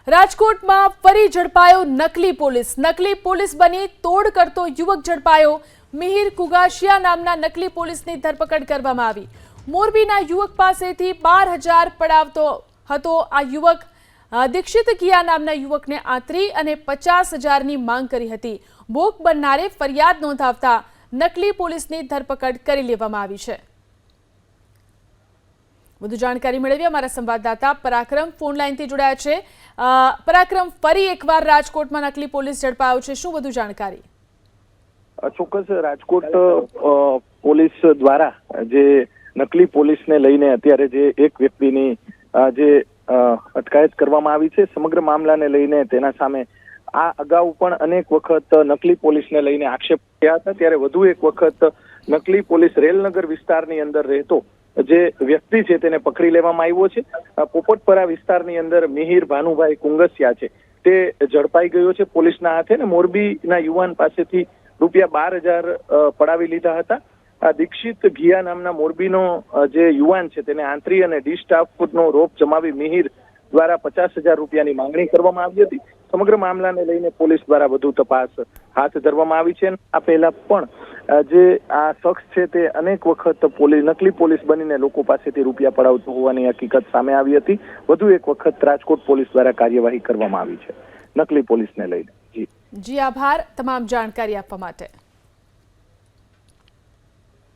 રાજકોટમાં ફરી ઝડપાયો નકલી પોલીસ બની તોડ કરતો યુવક ઝડપાયો। મિહિર કુગાશિયા નામના નકલી પોલીસની ધરપકડ કરવામાં આવી। મોરબીના યુવક પાસેથી 12,000 પડાવતો હતો આ યુવક। દીક્ષિત કિયા નામના યુવકને આંતરી અને 50,000ની માંગ કરી હતી। ભોગ બનનારે ફરિયાદ નોંધાવતા નકલી પોલીસની ધરપકડ કરી લેવામાં આવી છે। વધુ જાણકારી મેળવી અમારા સંવાદદાતા પરાક્રમ ફોન લાઈનથી જોડાયા છે। પરાક્રમ, ફરી એકવાર રાજકોટમાં નકલી પોલીસ ઝડપાયો છે, શું વધુ જાણકારી? ચોક્કસ રાજકોટ પોલીસ દ્વારા જે નકલી પોલીસને લઈને અત્યારે જે એક વ્યક્તિની જે અટકાયત કરવામાં આવી છે, સમગ્ર મામલાને લઈને તેના સામે આ અગાઉ પણ અનેક વખત નકલી પોલીસને લઈને આક્ષેપ થયા હતા। ત્યારે વધુ એક વખત નકલી પોલીસ રેલનગર વિસ્તારની અંદર રહેતો જે વ્યક્તિ છે તેને પકડી લેવામાં આવ્યો છે। પોપટપરા વિસ્તારની અંદર મિહિર ભાનુભાઈ કુંગસિયા છે તે ઝડપાઈ ગયો છે પોલીસના હાથે ને મોરબીના યુવાન પાસેથી ₹12,000 પડાવી લીધા હતા। દીક્ષિત ઘિયા નામના મોરબીનો જે યુવાન છે તેને આંતરી અને ડી સ્ટાફનો રોપ જમાવી મિહિર દ્વારા ₹50,000ની માંગણી કરવામાં આવી હતી। સમગ્ર મામલાને લઈને પોલીસ દ્વારા વધુ તપાસ હાથ ધરવામાં આવી છે। આ પહેલા પણ જે આ શખ્સ છે તે અનેક વખત નકલી પોલીસ બનીને લોકો પાસેથી રૂપિયા પડાવતો હોવાની હકીકત સામે આવી હતી। વધુ એક વખત રાજકોટ પોલીસ દ્વારા કાર્યવાહી કરવામાં આવી છે નકલી પોલીસને લઈને। જી આભાર તમામ જાણકારી આપવા માટે।